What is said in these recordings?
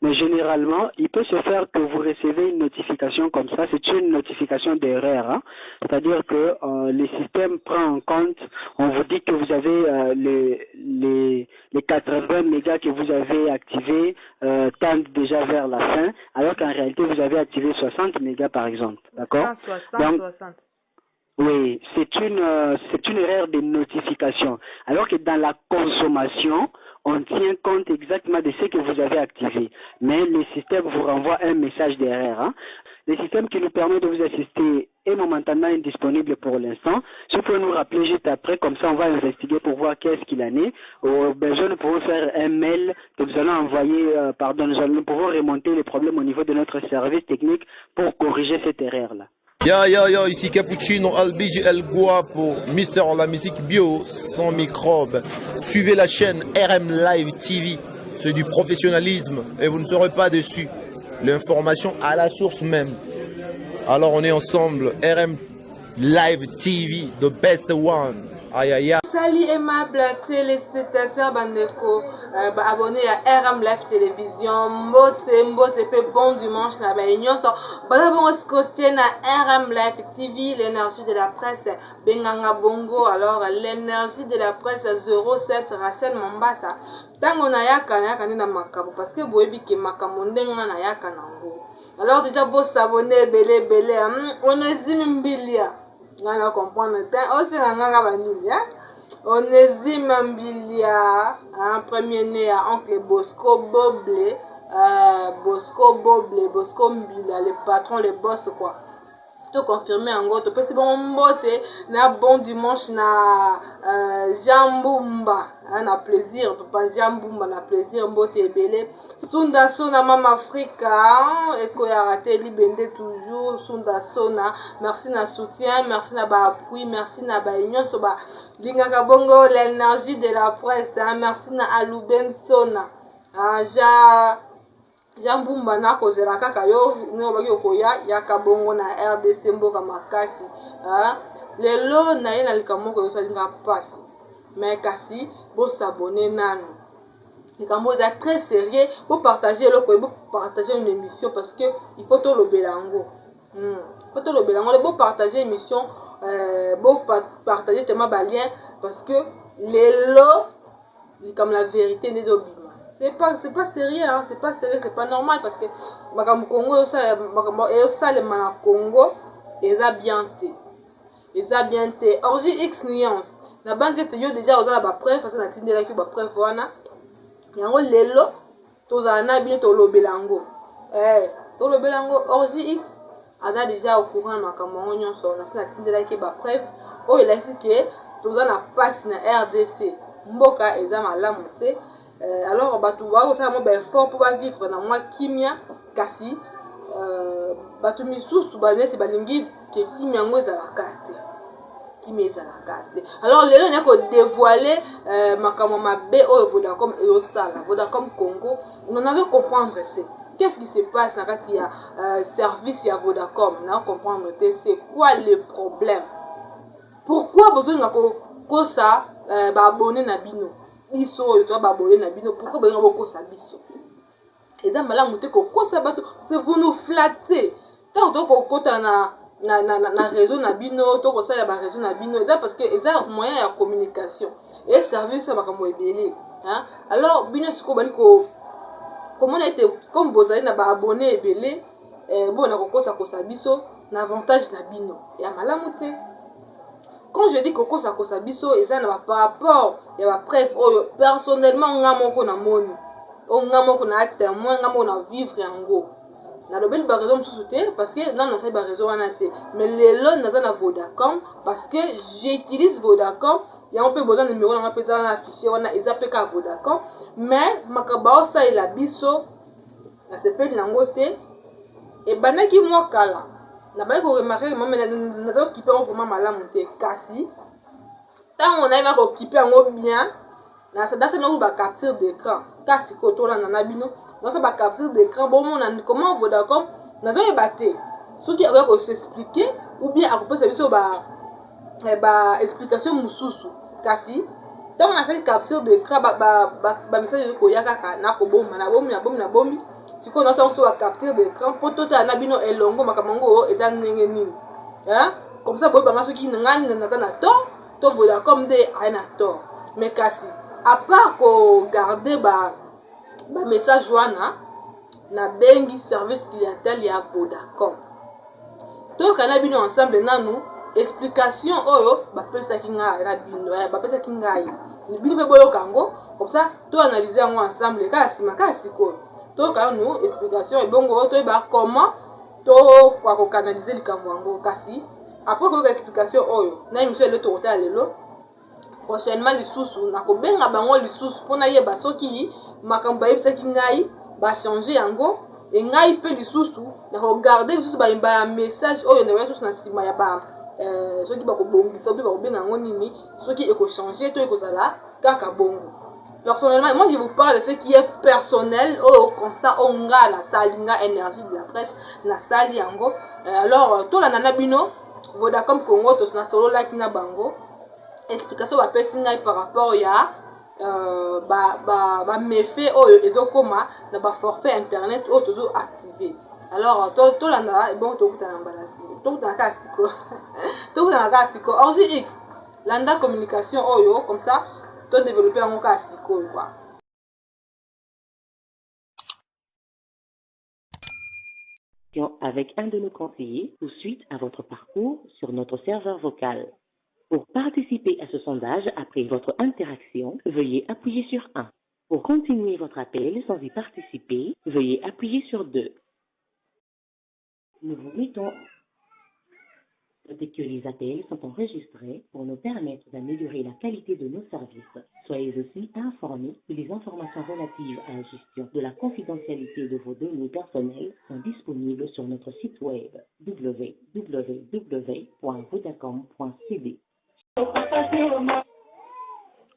Mais généralement, il peut se faire que vous recevez une notification comme ça. C'est une notification d'erreur. Hein. C'est-à-dire que le système prend en compte, on vous dit que vous avez les 80 mégas que vous avez activés tendent déjà vers la fin, alors qu'en réalité, vous avez activé 60 mégas par exemple. D'accord? 60. Oui, c'est une erreur de notification. Alors que dans la consommation, on tient compte exactement de ce que vous avez activé. Mais le système vous renvoie un message d'erreur. Hein. Le système qui nous permet de vous assister est momentanément indisponible pour l'instant. Si vous pouvez nous rappeler juste après, comme ça on va investiguer pour voir qu'est-ce qu'il en est. Au besoin, nous pouvons faire un mail que nous allons envoyer, nous pouvons remonter les problèmes au niveau de notre service technique pour corriger cette erreur-là. Yo, ici Cappuccino, Albigi, El Guapo, Mister la musique bio, sans microbes. Suivez la chaîne RM Live TV, c'est du professionnalisme et vous ne serez pas déçus. L'information à la source même. Alors on est ensemble, RM Live TV, the best one. Aïe aïe aïe. Salut aimable téléspectateurs bandeko, abonné à RM Live Télévision, mbote pe bon dimanche na ba nyonso. Bala bongo skoté na RM Live TV, l'énergie de la presse Benganga Bongo. Alors l'énergie de la presse 07 Rachel Mombasa. Tango na yaka na makabo parce que boyebi ke makambo ndenga na yaka nango. Alors déjà beau s'abonner belé on ezimi mbilia. On a comprendre aussi Onésime Mbilia, premier né à oncle Bosco Boblé, Bosco Mbila, le patron, le boss quoi. Tout confirmé en gros, c'est bon mbote, na bon dimanche na Jambumba, na plaisir, papa Jambumba na plaisir mbote ebele. Sunda Sona Mama Africa, eko ya raté libende toujours Sunda Sona. Merci na soutien, merci na ba appui, merci na ba union so ba lingaka bongo l'énergie de la presse, merci na Aluben Sona. Jambumba na kozela kaka yo no baki okoya yaka bongo na RDC mboka makasi lelo na ye na likamoko yo salinga passe mais kasi bo s'abonner nanu likambo eza très sérieux pour partager loko bo partager une émission parce que il faut to lobelango faut to lobelango bo partager émission bo partager tellement ba lien parce que lelo comme la vérité des obis. C'est pas sérieux, hein? C'est pas sérieux, c'est pas normal parce que Makam Congo et ça le mana Congo ils a bien été orgie X nuance na bande yo déjà aux la ba preuve parce que na tindela ki ba preuve wana yango lelo tozana bien to lobelango to lobelango orgie X aza déjà au courant makambo nyonso na sina tindela ki ba preuve o il a dit que tozana passe na RDC mboka eza malamu te. Alors batu wako ça mo ben fort pour vivre na moi kimia kasi batu misusu baneti balingi ke kimia ngo za la carte alors les gens ko dévoiler makamo mabe o Vodacom et au sala Vodacom Congo on a de comprendre qu'est-ce qui se passe na kati ya service ya Vodacom na comprendre c'est quoi le problème, pourquoi besoin ngako ça ba abonné na bino iso yo to babole na bino pourquoi besoin boko sa biso eza malamu te ko kosa bato c'est vous nous flatter tant donc ko kota na réseau na bino to ko sala ba réseau na bino eza parce que eza moyen ya communication et service ya makambo ebele hein. Alors bino siko bali ko comment était comme bozali na ba abonné ebele bon na ko kosa biso na avantage na bino ya malamu te. Quand je dis Coco Sakosa Biso, et ça n'a pas par rapport, il y a preuve, personnellement, on a mon na moni, on a mon na témoin, on a mon vivre en go. Na de belle raison de parce que non, on a pas raison en athée. Mais les lots n'a pas Vodacom parce que j'utilise Vodacom. Il y a un peu besoin de numéro, on a besoin d'afficher, on a ils qu'à Vodacom. Mais makabao ça il a biso, na s'appelle langote et banaki moi kala. Na bali ko remarquer que maman na to kipe on vraiment malamu te kasi tant on a ko kipe ngo bien na ça date no ba capture d'écran kasi ko to na bino na ça ba capture d'écran bon mon comment Vodacom na zo ebate ce qui va s'expliquer ou bien à couper service ba explication mususu kasi tant on a fait capture d'écran ba message ko yaka na ko bomba na bombi Si on a ça capture d'écran pour tout un abino et longo makamango et dan nini. Hein? Comme ça, pour ceux qui n'ont pas to vola comme des anato. Mais kasi, à part qu'on garder ba message wana na bengi service clientèle ya Vodacom. To kana bino ensemble nanu explication oyo ba pesa kinga na bino ba pesa kinga yi. Bino pe boyo kango comme ça to analyser en ensemble kasi makasi ko. To kana nous explication et bongo to ba comment to kwa ko canaliser likambo ngo kasi après ko explication oyo na émission le to ta lelo prochainement lisusu na ko benga bango lisusu pona yeba soki makambo yebisa kingai ba changer yango et ngai pe lisusu na regarder lisusu ba message oyo na lisusu na sima ya ba soki ba ko bongisa pe ba ko benga ngo nini soki e ko changer to e ko sala kaka bongo. Personnellement, moi je vous parle de ce qui est personnel au constat onga la salinga énergie de la presse na sali yango. Alors to la nana bino Vodacom Congo to na solo like na bango explication ba pesi ngai par rapport ya ba méfait oyo ezokoma na ba forfait internet oyo tozo activer. Alors to la na bon to kutana mbalasi to kutana ka siko to kutana ka siko RGX landa communication oyo comme ça to développer en cas siko quoi. Avec un de nos conseillers ou suite à votre parcours sur notre serveur vocal. Pour participer à ce sondage après votre interaction, veuillez appuyer sur 1. Pour continuer votre appel sans y participer, veuillez appuyer sur 2. Nous vous mettons que les appels sont enregistrés pour nous permettre d'améliorer la qualité de nos services. Soyez aussi informés que les informations relatives à la gestion de la confidentialité de vos données personnelles sont disponibles sur notre site web www.vodacom.cd.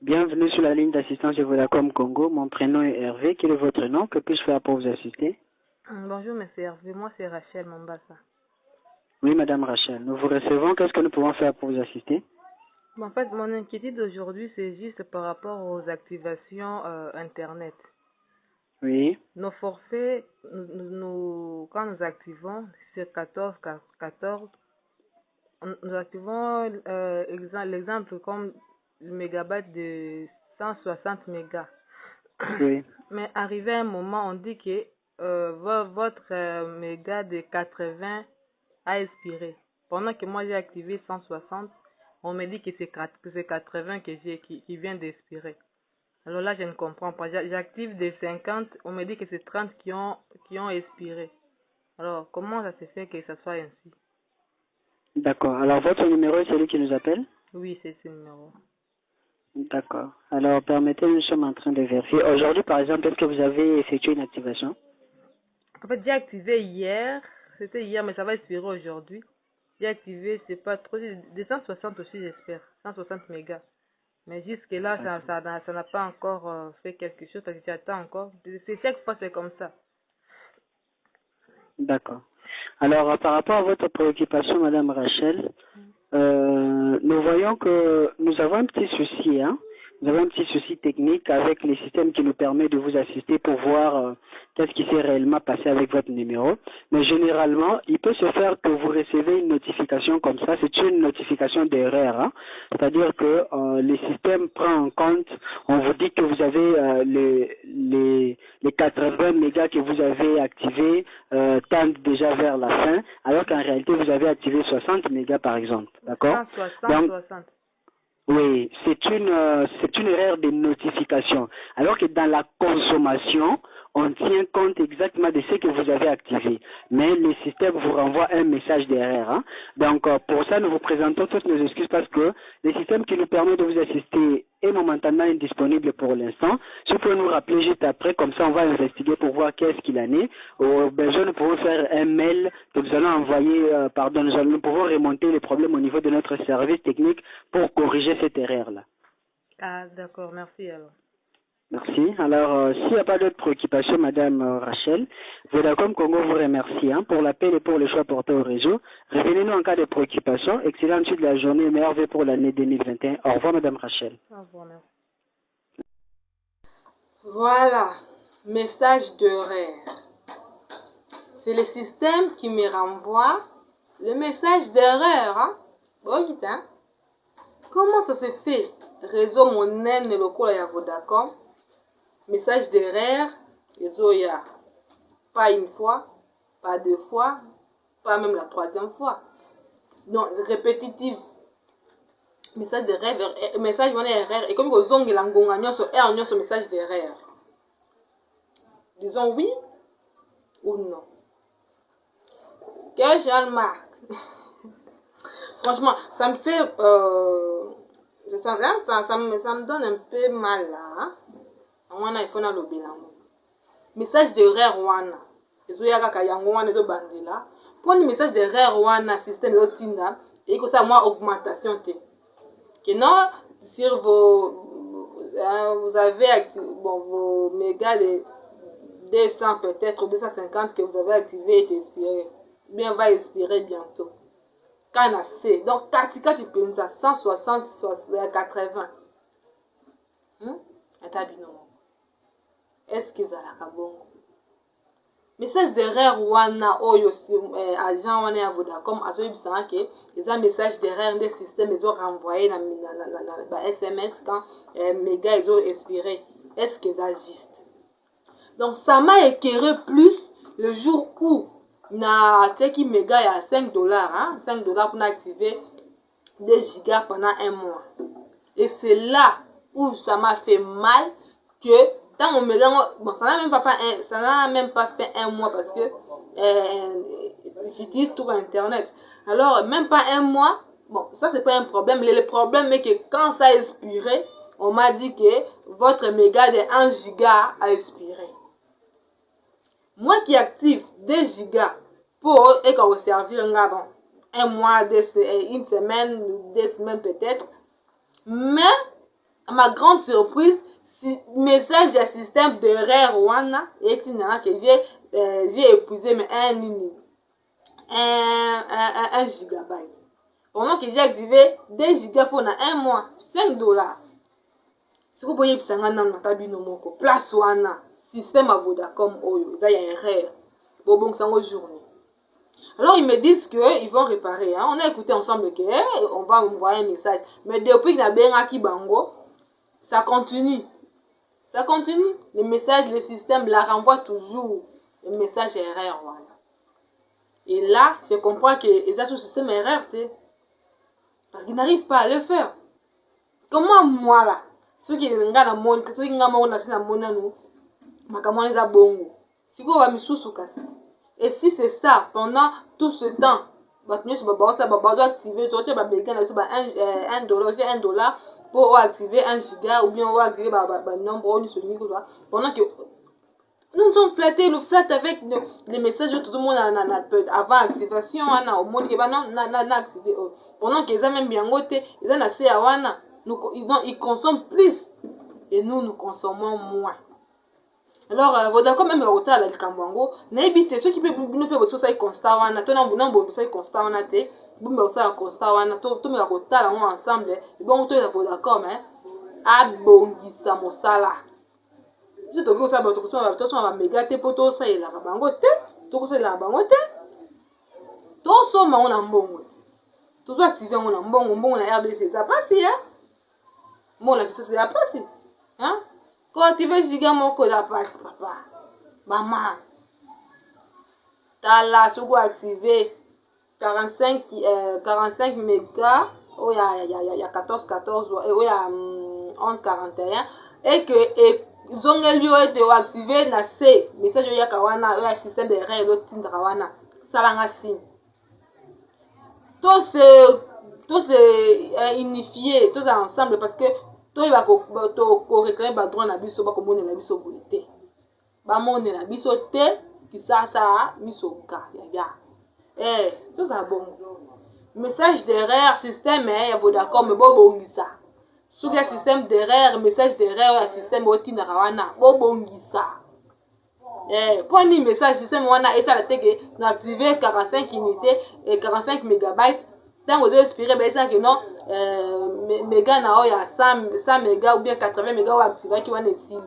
Bienvenue sur la ligne d'assistance de Vodacom Congo. Mon prénom est Hervé. Quel est votre nom? Que puis-je faire pour vous assister? Bonjour, monsieur Hervé. Moi, c'est Rachel Mombasa. Oui, madame Rachel. Nous vous recevons. Qu'est-ce que nous pouvons faire pour vous assister? En fait, mon inquiétude aujourd'hui, c'est juste par rapport aux activations Internet. Oui. Nos forfaits, quand nous activons, c'est 14, nous activons l'exemple comme le mégabyte de 160 mégas. Oui. Mais arrivé à un moment, on dit que votre méga de 80 a expiré. Pendant que moi j'ai activé 160, on me dit que c'est 80 qui vient d'expirer. Alors là, je ne comprends pas. J'active des 50, on me dit que c'est 30 qui ont expiré. Alors, comment ça se fait que ça soit ainsi? D'accord. Alors, votre numéro est celui qui nous appelle? Oui, c'est ce numéro. D'accord. Alors, permettez-nous, nous sommes en train de vérifier. Aujourd'hui, par exemple, est-ce que vous avez effectué une activation? En fait, j'ai activé hier. C'était hier, mais ça va expirer aujourd'hui. J'ai activé, c'est pas trop, des 160 aussi, j'espère. 160 mégas. Mais jusque-là, ça n'a pas encore fait quelque chose, parce que j'attends encore. C'est chaque fois, c'est comme ça. D'accord. Alors, par rapport à votre préoccupation, madame Rachel, nous voyons que nous avons un petit souci, hein. Nous avons un petit souci technique avec les systèmes qui nous permettent de vous assister pour voir qu'est-ce qui s'est réellement passé avec votre numéro. Mais généralement, il peut se faire que vous recevez une notification comme ça. C'est une notification d'erreur. Hein. C'est-à-dire que le système prend en compte, on vous dit que vous avez les 80 mégas que vous avez activés tendent déjà vers la fin, alors qu'en réalité, vous avez activé 60 mégas par exemple. D'accord? 60. Oui, c'est une erreur de notification. Alors que dans la consommation, on tient compte exactement de ce que vous avez activé. Mais le système vous renvoie un message d'erreur. Hein. Donc, pour ça, nous vous présentons toutes nos excuses parce que le système qui nous permet de vous assister est momentanément indisponible pour l'instant. Si vous pouvez nous rappeler juste après, comme ça on va investiguer pour voir qu'est-ce qu'il en est. Au besoin, nous pouvons faire un mail que nous allons envoyer, nous pouvons remonter les problèmes au niveau de notre service technique pour corriger cette erreur-là. Ah, d'accord, merci alors. Merci. Alors, s'il n'y a pas d'autres préoccupations, madame Rachel, Vodacom Congo vous remercie pour l'appel et pour le choix porté au réseau. Revenez-nous en cas de préoccupation. Excellente suite de la journée, meilleurs vœux pour l'année 2021. Au revoir, madame Rachel. Au revoir, merci. Voilà, message d'erreur. c'est le système qui me renvoie le message d'erreur. Hein? Bon, hein? Comment ça se fait? Réseau monnaie le cours à Vodacom. Message d'erreur. Réseau il y a pas une fois, pas deux fois, pas même la troisième fois. Non, répétitive. Message d'erreur, message monnaie erreur. Et comme vous avez un message d'erreur. Disons oui ou non. Quel genre marque? Franchement, ça me fait ça me donne un peu mal là. Wana il faut na lobela. Message d'erreur wana. Ezo yaka kayango wana ezo bandela. Pour le message d'erreur wana système de tinda et que ça moi augmentation te. Que non sur vous avez bon vos mégas de 200 peut-être 250 que vous avez activé et expiré. Bien va expirer bientôt. Quand assez. Donc katika tu pensa 160 80. Atabino. Est-ce que ça la kabongo? Message d'erreur wana oyo agent wana ya Vodacom azoyi bisanga ke les message d'erreur des systèmes ils ont renvoyé na SMS quand méga ils ont expiré. Est-ce que ça juste? Donc ça m'a écœuré plus le jour où na cheki méga ya $5 hein, $5 pour activer 2 gigas pendant un mois. Et c'est là où ça m'a fait mal que dans mon méga, bon, ça n'a même pas fait un mois parce que j'utilise tout Internet. Alors, même pas un mois, bon, ça c'est pas un problème. Le problème est que quand ça a expiré, on m'a dit que votre méga de 1 giga a expiré. Moi qui active 2 gigas pour et quand vous servir un mois, une semaine, 2 semaines peut-être, mais à ma grande surprise, si message du système d'erreur wana et que j'ai épuisé mais un gigabyte. Pendant que j'ai activé 2 gigas pour un mois, $5. Si vous voyez que place wana système à Vodacom oyo, il y a erreur. Bon ça journée. Alors ils me disent que ils vont réparer. Hein. On a écouté ensemble que on va m'envoyer un message. Mais depuis que na benga ki bango, ça continue. Ça continue. Le message, le système la renvoie toujours. Le message erreur. Voilà. Et là, je comprends que les autres systèmes erreur, parce qu'ils n'arrivent pas à le faire. Comment moi là, ceux qui ont la monnaie, ceux qui ont la monnaie, nous, makamon les a bongo. Si vous avez mis sous casse. Et si c'est ça, pendant tout ce temps, bah tu vas activer, tu vas $1 pour activer 1 giga ou bien activer nombre pendant que nous sommes flattés, nous flattons avec les messages de tout le monde avant activation, au monde qui va activé. Pendant qu'ils ont même bien goûté, ils ont assez à wana, ils consomment plus et nous consommons moins. Alors, Vodacom même au la Kambango, n'habite ceux qui peuvent nous faire ça constat wana, toi non ça constat wana te, bumba ça constat wana, tout me rakota là ensemble, et bon toi la Vodacom hein, abongisa mosala. Je te dis ça ba to so ba méga te poto ça la bango te, to ça la bango te. To so ma on mbongo. To so activer on mbongo na RDC, ça passe hein. Mon la ça c'est passe. Hein? Quand activer giga moko la passe papa. Maman. T'as là sur quoi activer 45 mégas, oh il y a 14 oh il y a 11 41 et que ils ont lieu de activer na C message ya kawana ya système de règles tindra wana salanga signe. Tous unifiés, tous ensemble parce que toi va ko réclamer ba droit na biso ba ko mona na biso bolité. Ba mona na biso te ki ça misoka ya. Tout ça bon. Message d'erreur, système, il y a Vodacom, mais bon, ça. Sous le système d'erreur, message d'erreur, le système Otina Rawana, bon, ça. Pour un message, système Wana, et ça, la tête, nous activer 45 unités et 45 mégabytes. Tant que vous expirez, ben, ça que non, méga, il y a 100 mégas ou bien 80 mégas ou activer qui va ne signe.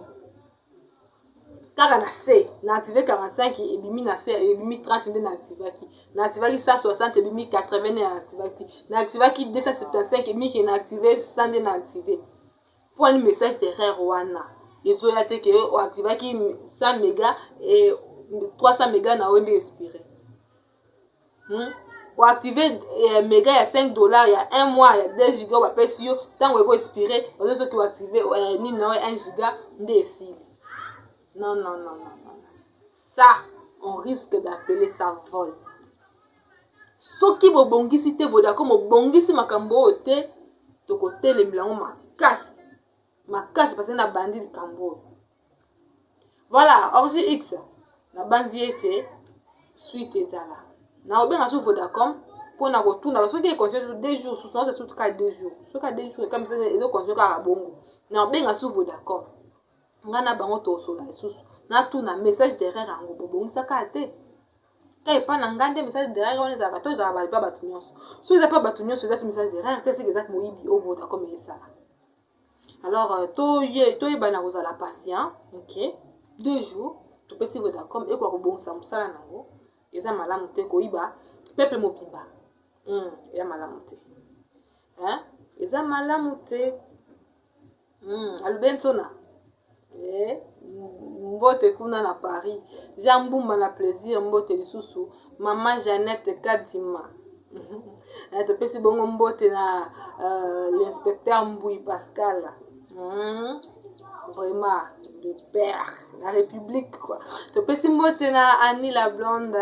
kaka na C na activé 45 et bimi na C et bimi 30 nde na activé 160 et bimi 80 na activé 275 et bimi na activé 100 nde na activé pour un message d'erreur wana ezoya te ke o activé 100 mégas et 300 mégas na onde expiré ou activer méga il y a 5 $, il y a 1 mois, il y a 2 gigas, on va sur tant qu'on va expirer, on va ceux qui vont activer 1 giga de non. Ça, on risque d'appeler ça vol. Ce qui vous bongi si te voda comme bongi si makambo te to côté les blancs ma casse parce que na bandit de cambo. Voilà, Orgie X, la bandit était suite ezala. Na obenga sur Vodacom pour na retourner parce que continue 2 jours sous c'est tout cas 2 jours sur cas 2 jours comme ça et donc continue à bongo na obenga sur Vodacom ngana bango to sola sous na tout na message d'erreur ngo bongo ça kate kai pa na ngande message d'erreur on za bato za ba batu nyonso so za pa batu nyonso za message d'erreur c'est exact moyibi au Vodacom et ça alors to bana ko za la patient OK 2 jours tu peux si Vodacom et quoi bongo ça musala nango eza malamu te koyiba peuple mobimba eza malamu te eza malamu te albensona mbote kuna na Paris Jean Mbumba na plaisir mbote lisusu maman Jeannette Kadima topesi bongo mbote na l'inspecteur Mbui Pascal vraiment de père la République quoi to pesi mbote na Annie la blonde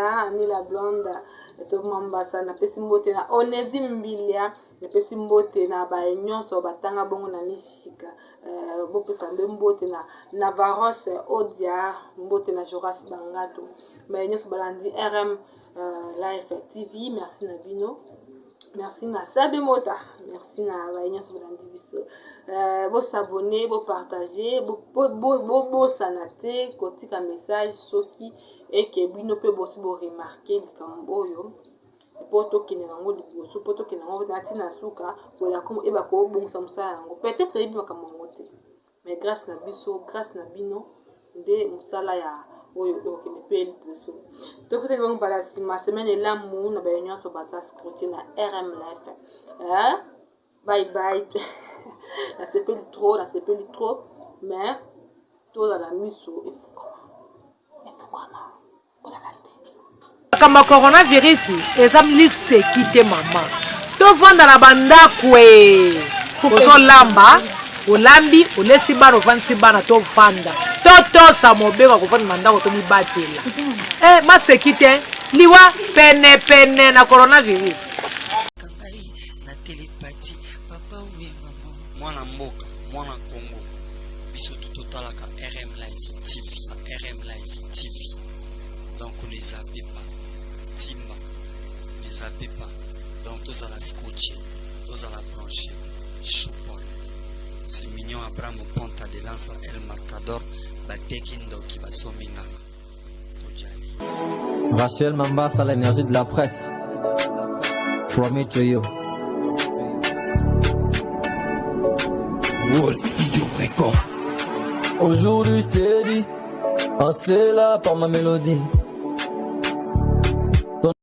to mambasa na pesi mbote na Onésime Mbilia na pesi mbote na ba nyonso batanga bongo na nishika bo pesa mbote na Navaros Odia mbote na Joras Bangato ba nyonso balandi RM Live TV merci na bino. Merci na Sabe Mota, merci na Vaignan sur l'andiviso. Vous abonnez, vous partagez, vous sanate, côté un message soki et que bino peut aussi vous remarquer le camboyo. Poto qui n'est pas liboso, poto qui n'est pas na suka, pour la comme eba ko bon samsa ngo. Peut-être il va comme monter. Mais grâce na biso, grâce na bino de musala ya oyo qui ne peut liboso. Donc vous allez voir la semaine et l'amour na baignon sur basa scrutin na RM Live. Bye bye. La s'appelle trop, mais tout dans la miso il faut comment qu'on a la tête. Kama coronavirus ezamli sekite mama. To vanda na banda kwe. Kozo lamba, olambi, olesi baro vansi bana to vanda. Toto sa mobeka kufanya mandako to mibatela. Ma sekite liwa pene na coronavirus. Na télépathie papa oui maman. Mwana mboka, mwana Congo. Biso totalaka RM Live TV, RM Live TV. Donc ne zappez pas. Timba, ne zappez pas. Donc tous à la scotcher, tous à la brancher. Choupol. C'est mignon Abraham Ponta de Lança El Marcador. Qui va Rachel Mambassa, l'énergie de la presse. From it to you. World Studio Record. Aujourd'hui je t'ai dit, oh c'est là pour ma mélodie.